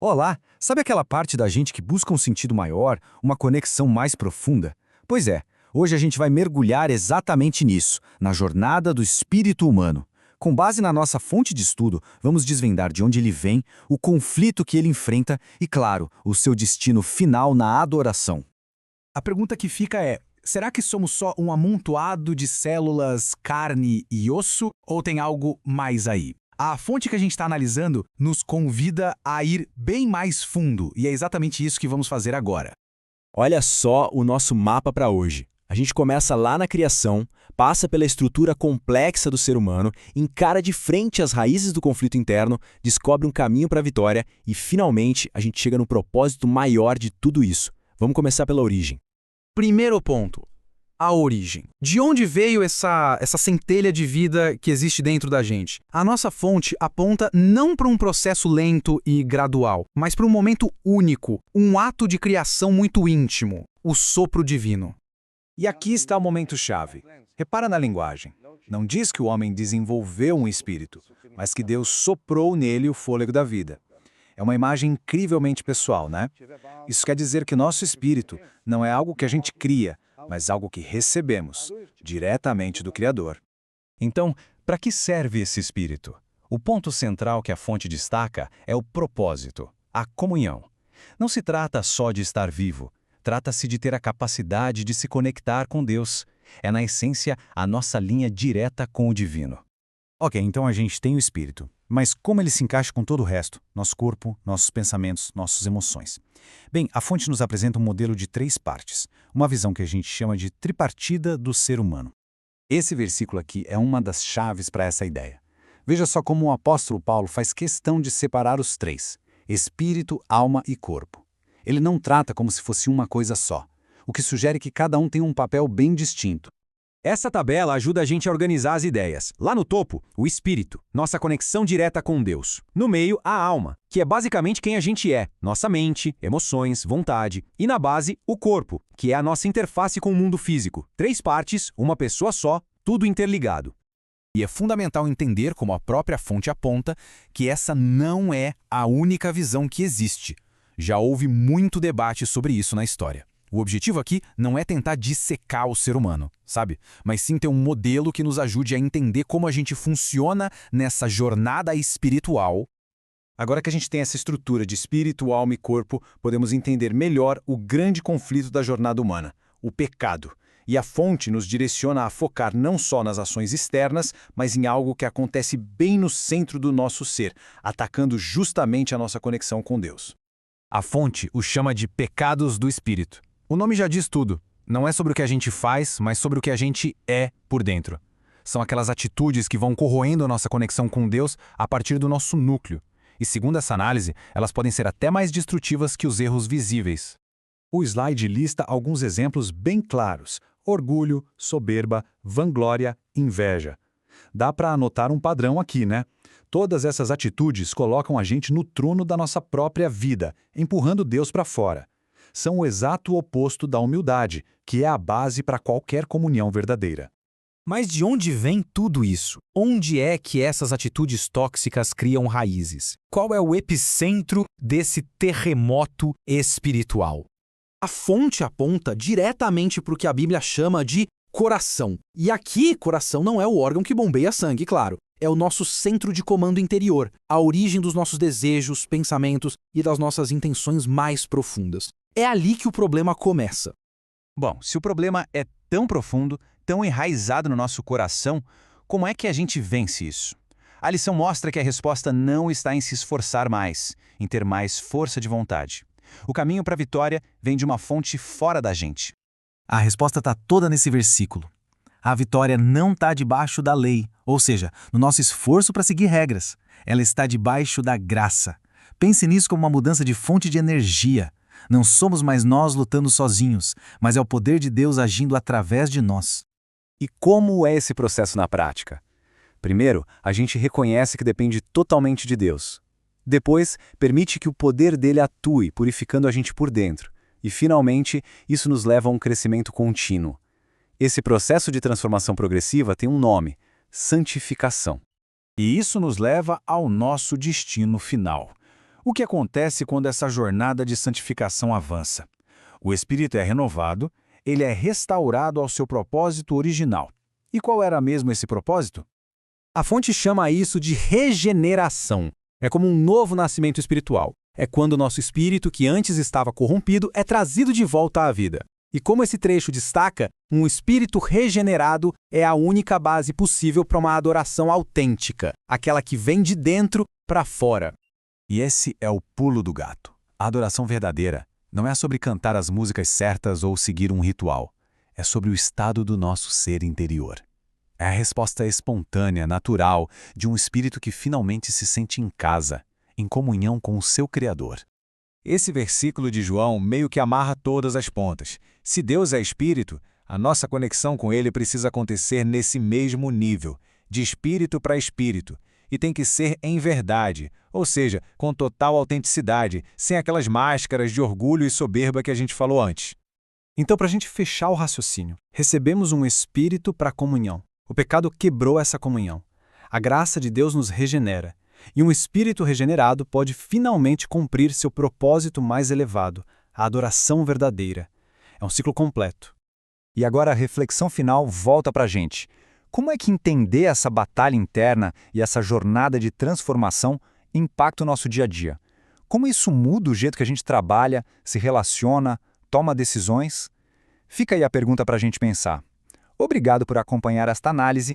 Olá, sabe aquela parte da gente que busca um sentido maior, uma conexão mais profunda? Pois é, hoje a gente vai mergulhar exatamente nisso, na jornada do espírito humano. Com base na nossa fonte de estudo, vamos desvendar de onde ele vem, o conflito que ele enfrenta e, claro, o seu destino final na adoração. A pergunta que fica é: será que somos só um amontoado de células, carne e osso? Ou tem algo mais aí? A fonte que a gente está analisando nos convida a ir bem mais fundo, e é exatamente isso que vamos fazer agora. Olha só o nosso mapa para hoje. A gente começa lá na criação, passa pela estrutura complexa do ser humano, encara de frente as raízes do conflito interno, descobre um caminho para a vitória e, finalmente, a gente chega no propósito maior de tudo isso. Vamos começar pela origem. Primeiro ponto: a origem. De onde veio essa centelha de vida que existe dentro da gente? A nossa fonte aponta não para um processo lento e gradual, mas para um momento único, um ato de criação muito íntimo, o sopro divino. E aqui está o momento-chave. Repara na linguagem. Não diz que o homem desenvolveu um espírito, mas que Deus soprou nele o fôlego da vida. É uma imagem incrivelmente pessoal, né? Isso quer dizer que nosso espírito não é algo que a gente cria, mas algo que recebemos, diretamente do Criador. Então, para que serve esse espírito? O ponto central que a fonte destaca é o propósito, a comunhão. Não se trata só de estar vivo, trata-se de ter a capacidade de se conectar com Deus. É, na essência, a nossa linha direta com o divino. Ok, então a gente tem o espírito, mas como ele se encaixa com todo o resto? Nosso corpo, nossos pensamentos, nossas emoções. Bem, a fonte nos apresenta um modelo de 3 partes, uma visão que a gente chama de tripartida do ser humano. Esse versículo aqui é uma das chaves para essa ideia. Veja só como o apóstolo Paulo faz questão de separar os 3, espírito, alma e corpo. Ele não trata como se fosse uma coisa só, o que sugere que cada um tem um papel bem distinto. Essa tabela ajuda a gente a organizar as ideias. Lá no topo, o espírito, nossa conexão direta com Deus. No meio, a alma, que é basicamente quem a gente é, nossa mente, emoções, vontade. E na base, o corpo, que é a nossa interface com o mundo físico. 3 partes, uma pessoa só, tudo interligado. E é fundamental entender, como a própria fonte aponta, que essa não é a única visão que existe. Já houve muito debate sobre isso na história. O objetivo aqui não é tentar dissecar o ser humano, sabe? Mas sim ter um modelo que nos ajude a entender como a gente funciona nessa jornada espiritual. Agora que a gente tem essa estrutura de espírito, alma e corpo, podemos entender melhor o grande conflito da jornada humana, o pecado. E a fonte nos direciona a focar não só nas ações externas, mas em algo que acontece bem no centro do nosso ser, atacando justamente a nossa conexão com Deus. A fonte o chama de pecados do espírito. O nome já diz tudo. Não é sobre o que a gente faz, mas sobre o que a gente é por dentro. São aquelas atitudes que vão corroendo a nossa conexão com Deus a partir do nosso núcleo. E segundo essa análise, elas podem ser até mais destrutivas que os erros visíveis. O slide lista alguns exemplos bem claros: orgulho, soberba, vanglória, inveja. Dá para anotar um padrão aqui, né? Todas essas atitudes colocam a gente no trono da nossa própria vida, empurrando Deus para fora. São o exato oposto da humildade, que é a base para qualquer comunhão verdadeira. Mas de onde vem tudo isso? Onde é que essas atitudes tóxicas criam raízes? Qual é o epicentro desse terremoto espiritual? A fonte aponta diretamente para o que a Bíblia chama de coração. E aqui, coração não é o órgão que bombeia sangue, claro. É o nosso centro de comando interior, a origem dos nossos desejos, pensamentos e das nossas intenções mais profundas. É ali que o problema começa. Bom, se o problema é tão profundo, tão enraizado no nosso coração, como é que a gente vence isso? A lição mostra que a resposta não está em se esforçar mais, em ter mais força de vontade. O caminho para a vitória vem de uma fonte fora da gente. A resposta está toda nesse versículo. A vitória não está debaixo da lei, ou seja, no nosso esforço para seguir regras. Ela está debaixo da graça. Pense nisso como uma mudança de fonte de energia. Não somos mais nós lutando sozinhos, mas é o poder de Deus agindo através de nós. E como é esse processo na prática? Primeiro, a gente reconhece que depende totalmente de Deus. Depois, permite que o poder dele atue, purificando a gente por dentro. E, finalmente, isso nos leva a um crescimento contínuo. Esse processo de transformação progressiva tem um nome: santificação. E isso nos leva ao nosso destino final. O que acontece quando essa jornada de santificação avança? O espírito é renovado, ele é restaurado ao seu propósito original. E qual era mesmo esse propósito? A fonte chama isso de regeneração. É como um novo nascimento espiritual. É quando o nosso espírito, que antes estava corrompido, é trazido de volta à vida. E como esse trecho destaca, um espírito regenerado é a única base possível para uma adoração autêntica, aquela que vem de dentro para fora. E esse é o pulo do gato. A adoração verdadeira não é sobre cantar as músicas certas ou seguir um ritual. É sobre o estado do nosso ser interior. É a resposta espontânea, natural, de um espírito que finalmente se sente em casa, em comunhão com o seu Criador. Esse versículo de João meio que amarra todas as pontas. Se Deus é espírito, a nossa conexão com ele precisa acontecer nesse mesmo nível, de espírito para espírito, e tem que ser em verdade, ou seja, com total autenticidade, sem aquelas máscaras de orgulho e soberba que a gente falou antes. Então, para a gente fechar o raciocínio, recebemos um espírito para a comunhão. O pecado quebrou essa comunhão. A graça de Deus nos regenera. E um espírito regenerado pode finalmente cumprir seu propósito mais elevado, a adoração verdadeira. É um ciclo completo. E agora a reflexão final volta para a gente. Como é que entender essa batalha interna e essa jornada de transformação impacta o nosso dia a dia? Como isso muda o jeito que a gente trabalha, se relaciona, toma decisões? Fica aí a pergunta para a gente pensar. Obrigado por acompanhar esta análise